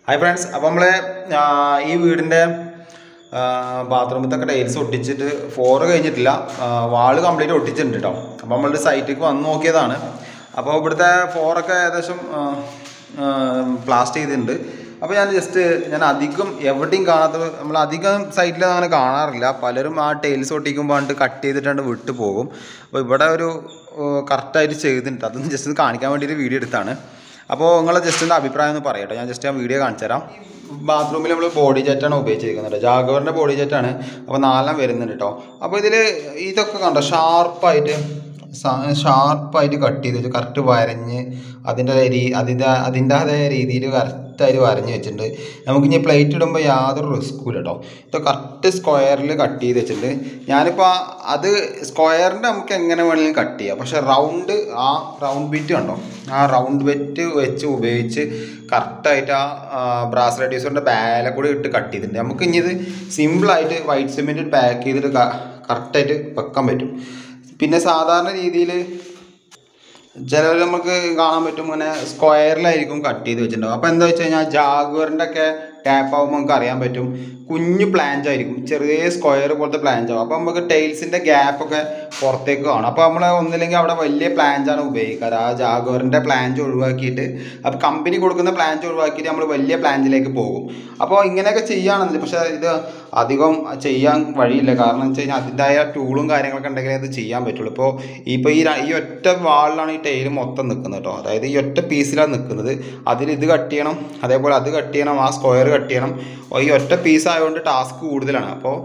Hi friends, അപ്പോൾ നമ്മൾ ഈ വീടിൻ്റെ ബാത്റൂമിലത്തെ ടൈൽസ് ഒട്ടിച്ചിട്ട് ഫ്ലോറ് കഴിഞ്ഞിട്ടില്ല, വാള് കംപ്ലീറ്റ് ഒട്ടിച്ചിട്ടുണ്ട് കേട്ടോ. അപ്പോൾ നമ്മളുടെ സൈറ്റിലേക്ക് വന്ന് നോക്കിയതാണ്. അപ്പോൾ ഇവിടുത്തെ ഫ്ലോറൊക്കെ ഏകദേശം പ്ലാസ്റ്റ് ചെയ്തിട്ടുണ്ട്. അപ്പോൾ ഞാൻ അധികം എവിടെയും കാണാത്ത, നമ്മൾ അധികം സൈറ്റിൽ അങ്ങനെ കാണാറില്ല. പലരും ആ ടൈൽസ് ഒട്ടിക്കുമ്പോൾ കണ്ട് കട്ട് ചെയ്തിട്ടാണ്ട് വിട്ട് പോകും. അപ്പോൾ ഇവിടെ ഒരു കറക്റ്റായിട്ട് ചെയ്തിട്ടുണ്ട്. അതൊന്ന് ജസ്റ്റ് കാണിക്കാൻ വേണ്ടിയിട്ട് വീഡിയോ എടുത്താണ്. അപ്പോൾ നിങ്ങൾ ജസ്റ്റ് എൻ്റെ അഭിപ്രായം ഒന്ന് പറയട്ടെ. ഞാൻ ജസ്റ്റ് ആ വീഡിയോ കാണിച്ചു തരാം. ബാത്റൂമിൽ നമ്മൾ ബോഡി ജെറ്റാണ് ഉപയോഗിച്ചിരിക്കുന്നത്. ജാഗവറിൻ്റെ ബോഡി ജെറ്റാണ്. അപ്പോൾ 4 വരുന്നുണ്ട് കേട്ടോ. അപ്പോൾ ഇതിൽ ഇതൊക്കെ കണ്ടോ, ഷാർപ്പായിട്ട് കട്ട് ചെയ്ത് വെച്ച് കറക്റ്റ് വരഞ്ഞ് അതിൻ്റെതായ രീതിയിൽ കറക്റ്റായിട്ട് വരഞ്ഞ് വെച്ചിട്ടുണ്ട്. നമുക്കിനി പ്ലേറ്റ് ഇടുമ്പോൾ യാതൊരു റിസ്ക്കും ഇല്ല കേട്ടോ. ഇത് കറക്റ്റ് സ്ക്വയറിൽ കട്ട് ചെയ്ത് വെച്ചിട്ടുണ്ട്. ഞാനിപ്പോൾ അത് സ്ക്വയറിൻ്റെ നമുക്ക് എങ്ങനെ വേണമെങ്കിലും കട്ട് ചെയ്യാം. പക്ഷേ റൗണ്ട് ബിറ്റ് കണ്ടോ, ആ റൗണ്ട് ബിറ്റ് വെച്ച് ഉപയോഗിച്ച് കറക്റ്റായിട്ട് ആ ബ്രാസ് റെഡ്യൂസറിൻ്റെ ബാലെ കൂടി ഇട്ട് കട്ട് ചെയ്തിട്ടുണ്ട്. നമുക്ക് ഇനി ഇത് സിമ്പിളായിട്ട് വൈറ്റ് സിമെൻറ്റ് പാക്ക് ചെയ്തിട്ട് കറക്റ്റായിട്ട് വെക്കാൻ പറ്റും. പിന്നെ സാധാരണ രീതിയിൽ ചിലർ നമുക്ക് കാണാൻ പറ്റും, ഇങ്ങനെ സ്ക്വയറിലായിരിക്കും കട്ട് ചെയ്ത് വെച്ചിട്ടുണ്ടാവും. അപ്പോൾ എന്താ വെച്ച് കഴിഞ്ഞാൽ ജാഗുവറിൻ്റെ ഒക്കെ ടാപ്പ് ആകുമ്പോൾ നമുക്ക് അറിയാൻ പറ്റും, കുഞ്ഞു പ്ലാഞ്ച് ആയിരിക്കും, ചെറിയ സ്ക്വയർ പോലത്തെ പ്ലാഞ്ച് ആവും. അപ്പോൾ നമുക്ക് ടൈൽസിൻ്റെ ഗ്യാപ്പൊക്കെ പുറത്തേക്ക് കാണും. അപ്പോൾ നമ്മൾ ഒന്നില്ലെങ്കിൽ അവിടെ വലിയ പ്ലാഞ്ചാണ് ഉപയോഗിക്കാറ്. ആ ജാഗുവറിൻ്റെ പ്ലാഞ്ച് ഒഴിവാക്കിയിട്ട്, അപ്പോൾ കമ്പനി കൊടുക്കുന്ന പ്ലാഞ്ച് ഒഴിവാക്കിയിട്ട് നമ്മൾ വലിയ പ്ലാഞ്ചിലേക്ക് പോകും. അപ്പോൾ ഇങ്ങനെയൊക്കെ ചെയ്യുകയാണെന്നില്ല. പക്ഷേ ഇത് അധികം ചെയ്യാൻ വഴിയില്ല. കാരണം എന്ന് വെച്ച് കഴിഞ്ഞാൽ അതിൻ്റെതായ ടൂളും കാര്യങ്ങളൊക്കെ ഉണ്ടെങ്കിൽ അത് ചെയ്യാൻ പറ്റുള്ളൂ. ഇപ്പോൾ ഈ ഒറ്റ വാളിലാണ് ഈ ടൈല് മൊത്തം നിൽക്കുന്നത് കേട്ടോ. അതായത് ഈ ഒറ്റ പീസിലാണ് നിൽക്കുന്നത്. അതിൽ ഇത് കട്ട് ചെയ്യണം, അതേപോലെ അത് കട്ട് ചെയ്യണം, ആ സ്ക്വയർ കട്ട് ചെയ്യണം. ഈ ഒറ്റ പീസ് ആയതുകൊണ്ട് ടാസ്ക് കൂടുതലാണ്. അപ്പോൾ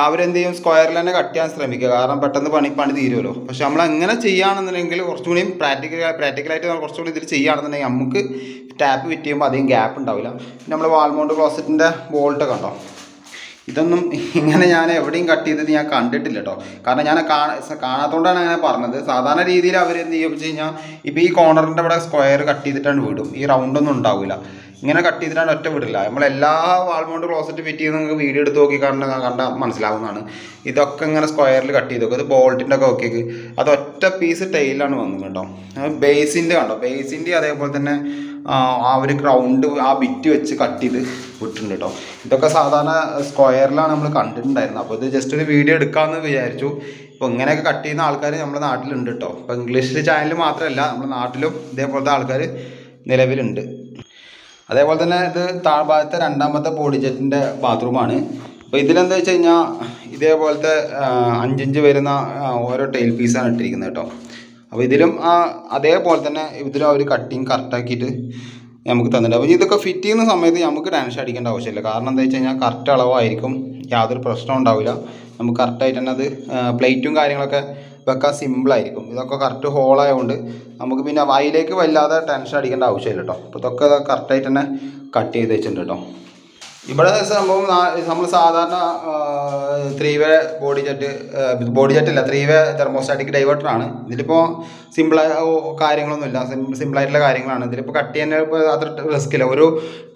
അവരെന്ത് ചെയ്യും, സ്ക്വയറിൽ തന്നെ കട്ട് ചെയ്യാൻ ശ്രമിക്കുക. കാരണം പെട്ടെന്ന് പണി തീരുമല്ലോ. പക്ഷെ നമ്മൾ എങ്ങനെ ചെയ്യുകയാണെന്നുണ്ടെങ്കിൽ കുറച്ചും കൂടി പ്രാക്ടിക്കലായിട്ട് നമ്മൾ കുറച്ചും കൂടി ഇതിൽ ചെയ്യുകയാണെന്നുണ്ടെങ്കിൽ നമുക്ക് ടാപ്പ് ഫിറ്റ് ചെയ്യുമ്പോൾ അധികം ഗ്യാപ്പ് ഉണ്ടാവില്ല. പിന്നെ നമ്മൾ വാൾമൗണ്ട് ക്ലോസറ്റിൻ്റെ ബോൾട്ട് കണ്ടോ, ഇതൊന്നും ഇങ്ങനെ ഞാൻ എവിടെയും കട്ട് ചെയ്തത് ഞാൻ കണ്ടിട്ടില്ല കേട്ടോ. കാരണം ഞാൻ കാണാത്തതുകൊണ്ടാണ് അങ്ങനെ പറഞ്ഞത്. സാധാരണ രീതിയിൽ അവരെന്ത് ചെയ്യുക വെച്ച് കഴിഞ്ഞാൽ, ഇപ്പോൾ ഈ കോർണറിൻ്റെ ഇവിടെ സ്ക്വയർ കട്ട് ചെയ്തിട്ടാണ് വിടും. ഈ റൗണ്ടൊന്നും ഉണ്ടാവില്ല. ഇങ്ങനെ കട്ട് ചെയ്തിട്ടാണ് ഒറ്റ വിടില്ല. നമ്മളെല്ലാ വാൾമൗണ്ട് ക്ലോസറ്റ് ഫിറ്റ് ചെയ്ത് നിങ്ങൾക്ക് വീഡിയോ എടുത്ത് നോക്കി കണ്ടാൽ മനസ്സിലാവുന്നതാണ്. ഇതൊക്കെ ഇങ്ങനെ സ്ക്വയറിൽ കട്ട് ചെയ്ത് നോക്കും. ഇത് ബോൾട്ടിൻ്റെ ഒക്കെ നോക്കിയേക്ക്, അത് ഒറ്റ പീസ് ടൈലാണ് വന്നത് കേട്ടോ. ബേസിൻ്റെ കണ്ടോ, ബേസിൻ്റെ അതേപോലെ തന്നെ ആ ഒരു ഗ്രൗണ്ട് ആ ബിറ്റ് വെച്ച് കട്ട് ചെയ്ത് വിട്ടിട്ടുണ്ട് കേട്ടോ. ഇതൊക്കെ സാധാരണ സ്ക്വയറിലാണ് നമ്മൾ കണ്ടിട്ടുണ്ടായിരുന്നത്. അപ്പോൾ ഇത് ജസ്റ്റ് ഒരു വീഡിയോ എടുക്കാമെന്ന് വിചാരിച്ചു. ഇപ്പോൾ ഇങ്ങനെയൊക്കെ കട്ട് ചെയ്യുന്ന ആൾക്കാർ നമ്മുടെ നാട്ടിലുണ്ട് കേട്ടോ. ഇപ്പോൾ ഇംഗ്ലീഷിൽ ചാനൽ മാത്രമല്ല, നമ്മുടെ നാട്ടിലും ഇതേപോലത്തെ ആൾക്കാർ നിലവിലുണ്ട്. അതേപോലെ തന്നെ ഇത് താഴ്ഭാഗത്തെ 2ാമത്തെ ബോഡി ജെറ്റിൻ്റെ ബാത്റൂമാണ്. അപ്പോൾ ഇതിലെന്താ വെച്ച് കഴിഞ്ഞാൽ ഇതേപോലത്തെ 5 ഇഞ്ച് വരുന്ന ഓരോ ടൈൽ പീസാണ് ഇട്ടിരിക്കുന്നത് കേട്ടോ. അപ്പോൾ ഇതിലും അതേപോലെ തന്നെ ഇതിലും അവർ കട്ടിങ് കറക്റ്റാക്കിയിട്ട് നമുക്ക് തന്നിട്ടുണ്ട്. അപ്പോൾ ഇതൊക്കെ ഫിറ്റ് ചെയ്യുന്ന സമയത്ത് നമുക്ക് ടെൻഷൻ അടിക്കേണ്ട ആവശ്യമില്ല. കാരണം എന്താ വെച്ച് കഴിഞ്ഞാൽ കറക്റ്റ് അളവായിരിക്കും, യാതൊരു പ്രശ്നം ഉണ്ടാവില്ല. നമുക്ക് കറക്റ്റായിട്ട് തന്നെ അത് പ്ലേറ്റും കാര്യങ്ങളൊക്കെ വെക്കാൻ സിമ്പിളായിരിക്കും. ഇതൊക്കെ കറക്റ്റ് ഹോളായതുകൊണ്ട് നമുക്ക് പിന്നെ അതിലേക്ക് വല്ലാതെ ടെൻഷൻ അടിക്കേണ്ട ആവശ്യമില്ല കേട്ടോ. അപ്പോൾ ഇതൊക്കെ കറക്റ്റായിട്ട് തന്നെ കട്ട് ചെയ്ത് വെച്ചിട്ടുണ്ട് കേട്ടോ. ഇവിടെ സംഭവം നമ്മൾ സാധാരണ 3-വേ ബോഡി ജെറ്റല്ല, 3-വേ തെർമോസ്റ്റാറ്റിക് ഡൈവേർട്ടറാണ്. ഇതിലിപ്പോൾ സിമ്പിളായ കാര്യങ്ങളൊന്നുമില്ല, സിമ്പിളായിട്ടുള്ള കാര്യങ്ങളാണ്. ഇതിലിപ്പോൾ കട്ട് ചെയ്യാൻ അത്ര റിസ്ക് ഇല്ല. ഒരു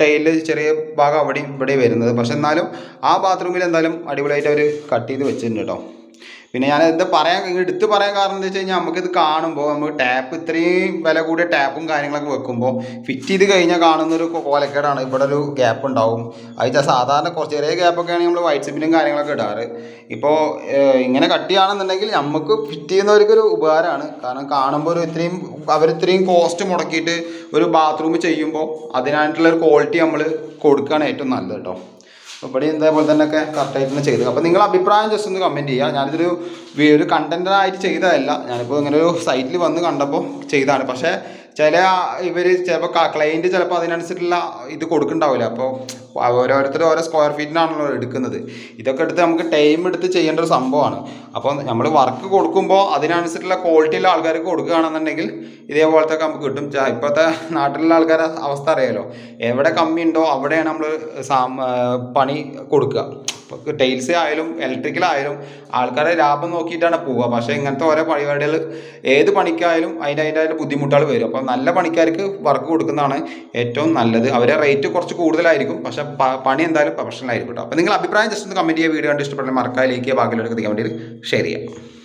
ടൈലിൽ ചെറിയ ഭാഗം അവിടെയും ഇവിടെ വരുന്നത്. പക്ഷെ എന്നാലും ആ ബാത്റൂമിൽ എന്തായാലും അടിപൊളിയായിട്ട് അവർ കട്ട് ചെയ്ത് വെച്ചിട്ടുണ്ട് കേട്ടോ. പിന്നെ ഞാൻ എടുത്ത് പറയാൻ കാരണം എന്താ വെച്ച് കഴിഞ്ഞാൽ, നമുക്കിത് കാണുമ്പോൾ നമുക്ക് ടാപ്പ് ഇത്രയും വില കൂടിയ ടാപ്പും കാര്യങ്ങളൊക്കെ വെക്കുമ്പോൾ ഫിറ്റ് ചെയ്ത് കഴിഞ്ഞാൽ കാണുന്നൊരു കോലക്കേടാണ്. ഇവിടെ ഒരു ഗ്യാപ്പ് ഉണ്ടാവും. അത് സാധാരണ കുറച്ച് ചെറിയ ഗ്യാപ്പൊക്കെ ആണെങ്കിൽ നമ്മൾ വൈറ്റ് സിമെൻറ്റും കാര്യങ്ങളൊക്കെ ഇടാറ്. ഇപ്പോൾ ഇങ്ങനെ കട്ട് ചെയ്യുകയാണെന്നുണ്ടെങ്കിൽ നമുക്ക് ഫിറ്റ് ചെയ്യുന്നവർക്കൊരു ഉപകാരമാണ്. കാരണം കാണുമ്പോൾ അവരിത്രയും കോസ്റ്റ് മുടക്കിയിട്ട് ഒരു ബാത്റൂം ചെയ്യുമ്പോൾ അതിനായിട്ടുള്ളൊരു ക്വാളിറ്റി നമ്മൾ കൊടുക്കുകയാണ് ഏറ്റവും നല്ലത് കേട്ടോ. അപ്പോൾ ഇവിടെ ഇതേപോലെ തന്നെയൊക്കെ കറക്റ്റായിട്ട് തന്നെ ചെയ്തത്. അപ്പോൾ നിങ്ങളുടെ അഭിപ്രായം ജസ്റ്റ് ഒന്ന് കമൻറ്റ് ചെയ്യുക. ഞാനിതൊരു കണ്ടൻറ്റായിട്ട് ചെയ്തതല്ല, ഞാനിപ്പോൾ ഇങ്ങനെ ഒരു സൈറ്റിൽ വന്ന് കണ്ടപ്പോൾ ചെയ്തതാണ്. പക്ഷേ ചിലപ്പോൾ ക്ലയൻറ്റ് ചിലപ്പോൾ അതിനനുസരിച്ചുള്ള ഇത് കൊടുക്കുന്നുണ്ടാവില്ല. അപ്പോൾ ഓരോരുത്തർ ഓരോ സ്ക്വയർ ഫീറ്റിനാണല്ലോ എടുക്കുന്നത്. ഇതൊക്കെ എടുത്ത് നമുക്ക് ടൈം എടുത്ത് ചെയ്യേണ്ട ഒരു സംഭവമാണ്. അപ്പോൾ നമ്മൾ വർക്ക് കൊടുക്കുമ്പോൾ അതിനനുസരിച്ചുള്ള ക്വാളിറ്റിയുള്ള ആൾക്കാർക്ക് കൊടുക്കുകയാണെന്നുണ്ടെങ്കിൽ ഇതേപോലത്തെ നമുക്ക് കിട്ടും. ഇപ്പോഴത്തെ നാട്ടിലുള്ള ആൾക്കാരുടെ അവസ്ഥ അറിയാമല്ലോ, എവിടെ കമ്മി ഉണ്ടോ അവിടെയാണ് നമ്മൾ പണി കൊടുക്കുക. ഇപ്പോൾ ടൈൽസ് ആയാലും ഇലക്ട്രിക്കലായാലും ആൾക്കാരെ ലാഭം നോക്കിയിട്ടാണ് പോവുക. പക്ഷേ ഇങ്ങനത്തെ ഓരോ പരിപാടികൾ ഏത് പണിക്കായാലും അതിൻ്റെ ബുദ്ധിമുട്ടുകൾ വരും. അപ്പോൾ നല്ല പണിക്കാർക്ക് വർക്ക് കൊടുക്കുന്നതാണ് ഏറ്റവും നല്ലത്. അവരെ റേറ്റ് കുറച്ച് കൂടുതലായിരിക്കും, പക്ഷേ പണി എന്തായാലും പ്രൊഫഷണൽ ആയിരിക്കും കേട്ടോ. അപ്പോൾ നിങ്ങൾ അഭിപ്രായം ജസ്റ്റ് ഒന്ന് കമൻറ്റ് ചെയ്യുക. വീഡിയോ കണ്ട് ഇഷ്ടപ്പെട്ടാൽ മറക്കാതെ ലൈക്ക് ചെയ്യുക, ബാക്കിയുള്ളവർക്ക് എത്തിക്കാൻ വേണ്ടി ഷെയർ ചെയ്യുക.